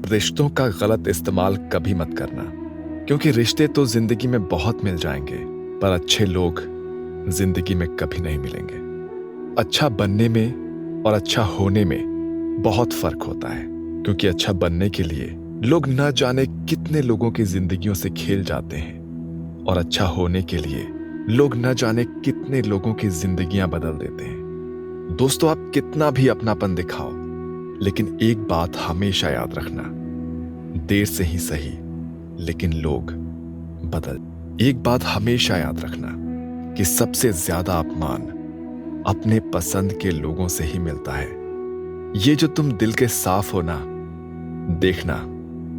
रिश्तों का गलत इस्तेमाल कभी मत करना, क्योंकि रिश्ते तो जिंदगी में बहुत मिल जाएंगे, पर अच्छे लोग जिंदगी में कभी नहीं मिलेंगे। अच्छा बनने में और अच्छा होने में बहुत फर्क होता है, क्योंकि अच्छा बनने के लिए लोग न जाने कितने लोगों की जिंदगियों से खेल जाते हैं, और अच्छा होने के लिए लोग न जाने कितने लोगों की जिंदगियां बदल देते हैं। दोस्तों, आप कितना भी अपनापन दिखाओ, लेकिन एक बात हमेशा याद रखना, देर से ही सही लेकिन लोग बदल। एक बात हमेशा याद रखना कि सबसे ज्यादा अपमान अपने पसंद के लोगों से ही मिलता है। ये जो तुम दिल के साफ हो ना, देखना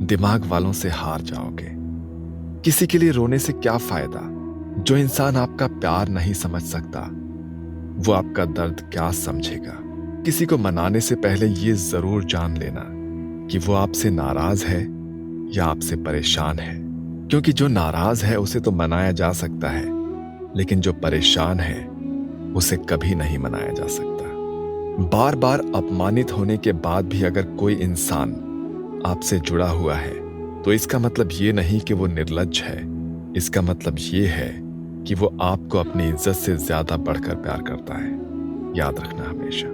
दिमाग वालों से हार जाओगे। किसी के लिए रोने से क्या फायदा? जो इंसान आपका प्यार नहीं समझ सकता, वो आपका दर्द क्या समझेगा? किसी को मनाने से पहले ये जरूर जान लेना कि वो आपसे नाराज है या आपसे परेशान है, क्योंकि जो नाराज है उसे तो मनाया जा सकता है, लेकिन जो परेशान है उसे कभी नहीं मनाया जा सकता। बार बार अपमानित होने के बाद भी अगर कोई इंसान आपसे जुड़ा हुआ है, तो इसका मतलब ये नहीं कि वो निर्लज्ज है। इसका मतलब ये है कि वो आपको अपनी इज्जत से ज्यादा बढ़कर प्यार करता है। याद रखना हमेशा।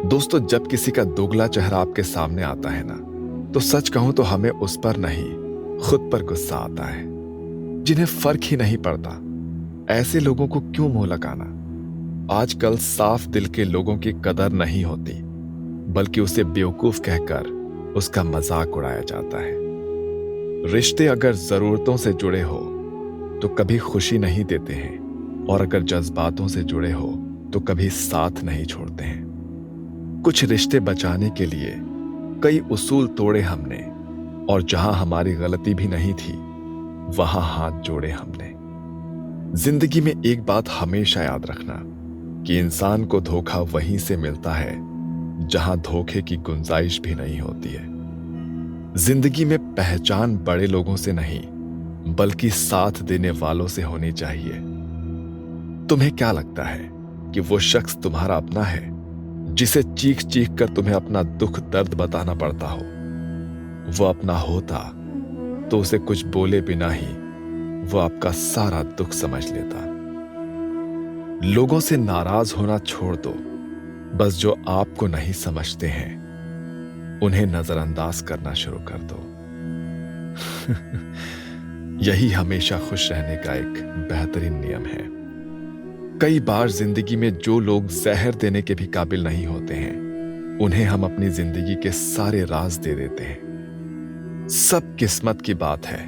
दोस्तों, जब किसी का दोगला चेहरा आपके सामने आता है ना, तो सच कहूं तो हमें उस पर नहीं, खुद पर गुस्सा आता है, जिन्हें फर्क ही नहीं पड़ता। ऐसे लोगों को क्यों मुंह लगाना? आजकल साफ दिल के लोगों की कदर नहीं होती, बल्कि उसे बेवकूफ कहकर उसका मजाक उड़ाया जाता है। रिश्ते अगर जरूरतों से जुड़े हो तो कभी खुशी नहीं देते हैं, और अगर जज्बातों से जुड़े हो तो कभी साथ नहीं छोड़ते हैं। कुछ रिश्ते बचाने के लिए कई उसूल तोड़े हमने, और जहां हमारी गलती भी नहीं थी वहां हाथ जोड़े हमने। जिंदगी में एक बात हमेशा याद रखना कि इंसान को धोखा वहीं से मिलता है जहां धोखे की गुंजाइश भी नहीं होती है। जिंदगी में पहचान बड़े लोगों से नहीं, बल्कि साथ देने वालों से होनी चाहिए। तुम्हें क्या लगता है कि वो शख्स तुम्हारा अपना है, जिसे चीख चीख कर तुम्हें अपना दुख दर्द बताना पड़ता हो? वो अपना होता तो उसे कुछ बोले बिना ही वो आपका सारा दुख समझ लेता। लोगों से नाराज होना छोड़ दो, बस जो आपको नहीं समझते हैं उन्हें नजरअंदाज करना शुरू कर दो। यही हमेशा खुश रहने का एक बेहतरीन नियम है। कई बार जिंदगी में जो लोग जहर देने के भी काबिल नहीं होते हैं, उन्हें हम अपनी जिंदगी के सारे राज दे देते हैं। सब किस्मत की बात है,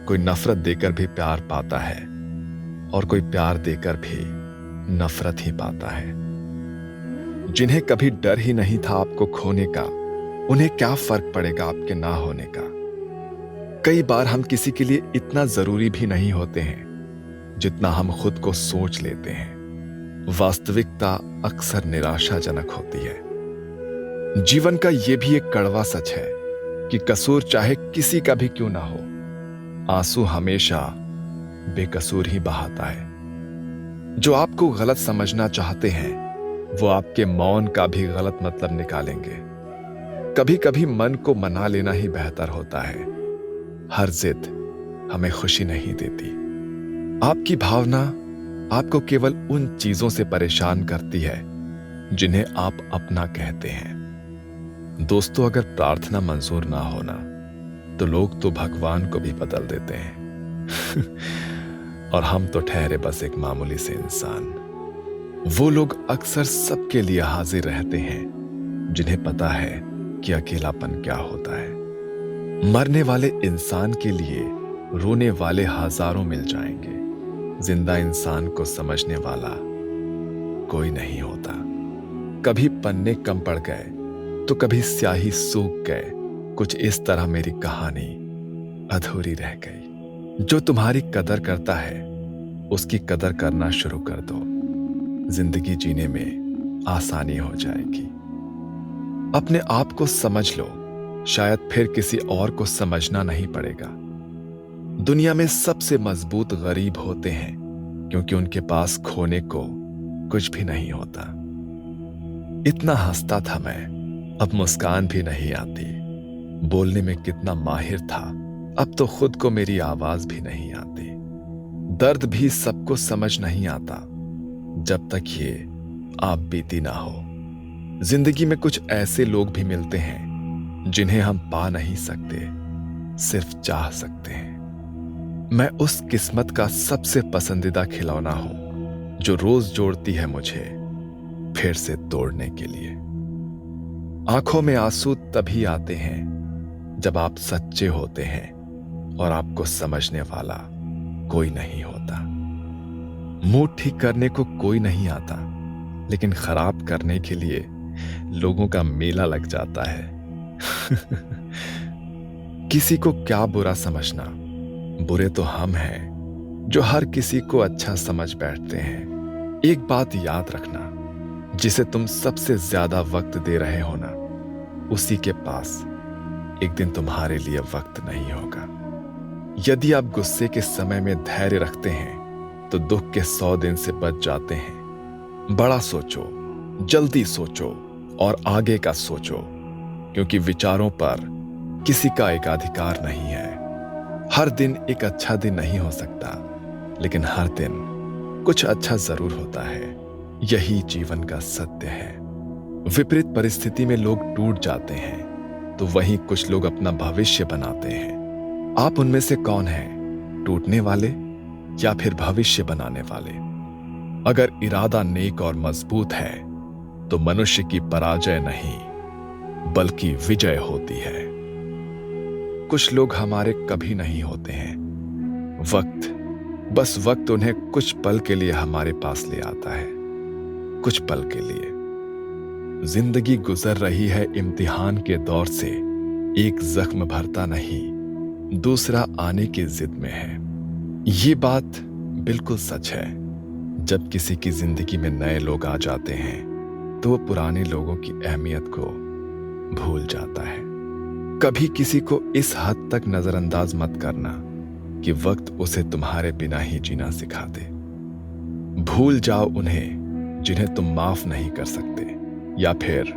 कोई नफरत देकर भी प्यार पाता है, और कोई प्यार देकर भी नफरत ही पाता है। जिन्हें कभी डर ही नहीं था आपको खोने का, उन्हें क्या फर्क पड़ेगा आपके ना होने का? कई बार हम किसी के लिए इतना जरूरी भी नहीं होते हैं जितना हम खुद को सोच लेते हैं। वास्तविकता अक्सर निराशाजनक होती है। जीवन का यह भी एक कड़वा सच है कि कसूर चाहे किसी का भी क्यों ना हो, आंसू हमेशा बेकसूर ही बहाता है। जो आपको गलत समझना चाहते हैं, वो आपके मौन का भी गलत मतलब निकालेंगे। कभी कभी मन को मना लेना ही बेहतर होता है। हर जिद हमें खुशी नहीं देती। आपकी भावना आपको केवल उन चीजों से परेशान करती है जिन्हें आप अपना कहते हैं। दोस्तों, अगर प्रार्थना मंजूर ना होना, तो लोग तो भगवान को भी बदल देते हैं। और हम तो ठहरे बस एक मामूली से इंसान। वो लोग अक्सर सबके लिए हाजिर रहते हैं जिन्हें पता है कि अकेलापन क्या होता है। मरने वाले इंसान के लिए रोने वाले हजारों मिल जाएंगे। जिंदा इंसान को समझने वाला कोई नहीं होता। कभी पन्ने कम पड़ गए तो कभी स्याही सूख गए। कुछ इस तरह मेरी कहानी अधूरी रह गई। जो तुम्हारी कदर करता है, उसकी कदर करना शुरू कर दो। जिंदगी जीने में आसानी हो जाएगी। अपने आप को समझ लो, शायद फिर किसी और को समझना नहीं पड़ेगा। दुनिया में सबसे मजबूत गरीब होते हैं, क्योंकि उनके पास खोने को कुछ भी नहीं होता। इतना हंसता था मैं, अब मुस्कान भी नहीं आती। बोलने में कितना माहिर था, अब तो खुद को मेरी आवाज भी नहीं आती। दर्द भी सबको समझ नहीं आता जब तक ये आप बीती ना हो। जिंदगी में कुछ ऐसे लोग भी मिलते हैं जिन्हें हम पा नहीं सकते, सिर्फ चाह सकते हैं। मैं उस किस्मत का सबसे पसंदीदा खिलौना हूं जो रोज जोड़ती है मुझे फिर से तोड़ने के लिए। आंखों में आंसू तभी आते हैं जब आप सच्चे होते हैं और आपको समझने वाला कोई नहीं होता। मूड ठीक करने को कोई नहीं आता, लेकिन खराब करने के लिए लोगों का मेला लग जाता है। किसी को क्या बुरा समझना, बुरे तो हम हैं जो हर किसी को अच्छा समझ बैठते हैं। एक बात याद रखना, जिसे तुम सबसे ज्यादा वक्त दे रहे हो ना, उसी के पास एक दिन तुम्हारे लिए वक्त नहीं होगा। यदि आप गुस्से के समय में धैर्य रखते हैं तो दुख के 100 दिन से बच जाते हैं। बड़ा सोचो, जल्दी सोचो और आगे का सोचो, क्योंकि विचारों पर किसी का एकाधिकार नहीं है। हर दिन एक अच्छा दिन नहीं हो सकता, लेकिन हर दिन कुछ अच्छा जरूर होता है। यही जीवन का सत्य है। विपरीत परिस्थिति में लोग टूट जाते हैं, तो वहीं कुछ लोग अपना भविष्य बनाते हैं। आप उनमें से कौन हैं, टूटने वाले या फिर भविष्य बनाने वाले? अगर इरादा नेक और मजबूत है तो मनुष्य की पराजय नहीं बल्कि विजय होती है। कुछ लोग हमारे कभी नहीं होते हैं। बस वक्त उन्हें कुछ पल के लिए हमारे पास ले आता है, कुछ पल के लिए। जिंदगी गुजर रही है इम्तिहान के दौर से, एक जख्म भरता नहीं, दूसरा आने की जिद में है। ये बात बिल्कुल सच है। जब किसी की जिंदगी में नए लोग आ जाते हैं तो वो पुराने लोगों की अहमियत को भूल जाता है। कभी किसी को इस हद तक नजरअंदाज मत करना कि वक्त उसे तुम्हारे बिना ही जीना सिखा दे। भूल जाओ उन्हें जिन्हें तुम माफ नहीं कर सकते, या फिर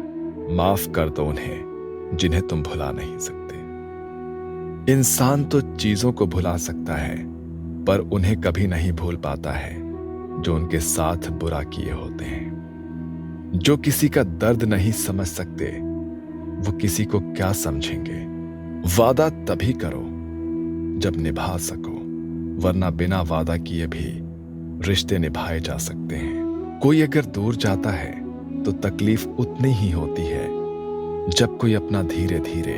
माफ कर दो उन्हें जिन्हें तुम भुला नहीं सकते। इंसान तो चीजों को भुला सकता है, पर उन्हें कभी नहीं भूल पाता है जो उनके साथ बुरा किए होते हैं। जो किसी का दर्द नहीं समझ सकते, वो किसी को क्या समझेंगे। वादा तभी करो जब निभा सको, वरना बिना वादा किए भी रिश्ते निभाए जा सकते हैं। कोई अगर दूर जाता है तो तकलीफ उतनी ही होती है जब कोई अपना धीरे धीरे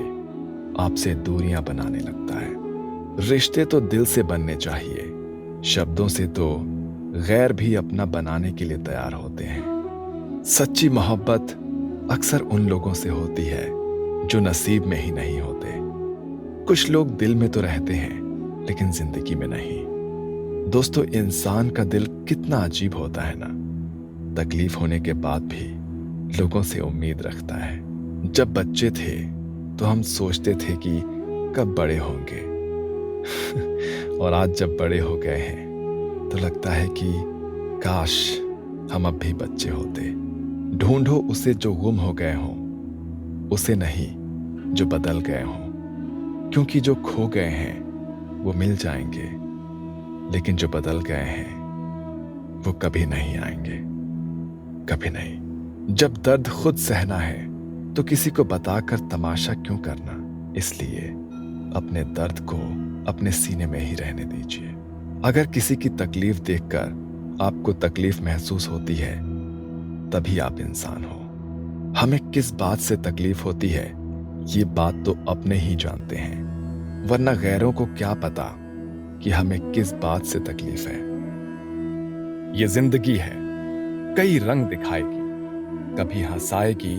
आपसे दूरियां बनाने लगता है। रिश्ते तो दिल से बनने चाहिए, शब्दों से तो गैर भी अपना बनाने के लिए तैयार होते हैं। सच्ची मोहब्बत अक्सर उन लोगों से होती है जो नसीब में ही नहीं होते। कुछ लोग दिल में तो रहते हैं लेकिन जिंदगी में नहीं। दोस्तों, इंसान का दिल कितना अजीब होता है ना। तकलीफ होने के बाद भी लोगों से उम्मीद रखता है। जब बच्चे थे तो हम सोचते थे कि कब बड़े होंगे और आज जब बड़े हो गए हैं तो लगता है कि काश हम अब भी बच्चे होते। ढूंढो उसे जो गुम हो गए हों, उसे नहीं जो बदल गए हों, क्योंकि जो खो गए हैं वो मिल जाएंगे, लेकिन जो बदल गए हैं वो कभी नहीं आएंगे, कभी नहीं। जब दर्द खुद सहना है तो किसी को बताकर तमाशा क्यों करना। इसलिए अपने दर्द को अपने सीने में ही रहने दीजिए। अगर किसी की तकलीफ देखकर आपको तकलीफ महसूस होती है, तभी आप इंसान हो। हमें किस बात से तकलीफ होती है ये बात तो अपने ही जानते हैं, वरना गैरों को क्या पता कि हमें किस बात से तकलीफ है। ये जिंदगी है, कई रंग दिखाएगी, कभी हंसाएगी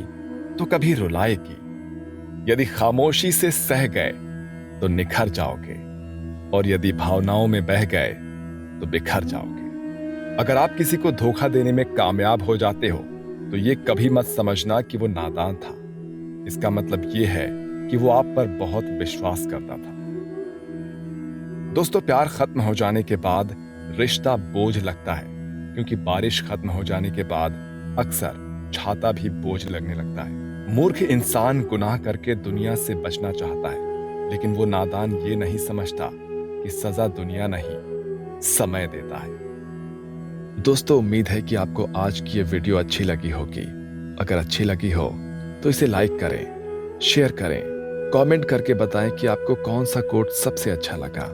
तो कभी रुलाएगी। यदि खामोशी से सह गए तो निखर जाओगे, और यदि भावनाओं में बह गए तो बिखर जाओगे। अगर आप किसी को धोखा देने में कामयाब हो जाते हो तो ये कभी मत समझना कि वो नादान था। इसका मतलब ये है कि वो आप पर बहुत विश्वास करता था। दोस्तों, प्यार खत्म हो जाने के बाद रिश्ता बोझ लगता है, क्योंकि बारिश खत्म हो जाने के बाद अक्सर छाता भी बोझ लगने लगता है। मूर्ख इंसान गुनाह करके दुनिया से बचना चाहता है, लेकिन वो नादान ये नहीं समझता कि सजा दुनिया नहीं, समय देता है। दोस्तों, उम्मीद है कि आपको आज की ये वीडियो अच्छी लगी होगी। अगर अच्छी लगी हो तो इसे लाइक करें, शेयर करें, कमेंट करके बताएं कि आपको कौन सा कोट सबसे अच्छा लगा।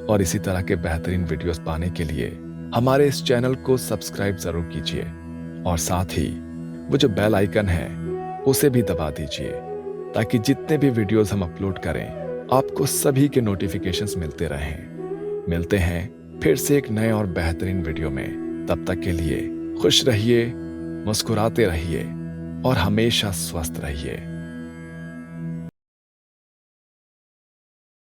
और इसी तरह के बेहतरीन वीडियोस पाने के लिए हमारे इस चैनल को सब्सक्राइब जरूर कीजिए और साथ ही वो जो बेल आइकन है उसे भी दबा दीजिए, ताकि जितने भी वीडियोस हम अपलोड करें आपको सभी के नोटिफिकेशंस मिलते रहें। मिलते हैं फिर से एक नए और बेहतरीन वीडियो में। तब तक के लिए खुश रहिए, मुस्कुराते रहिए और हमेशा स्वस्थ रहिए।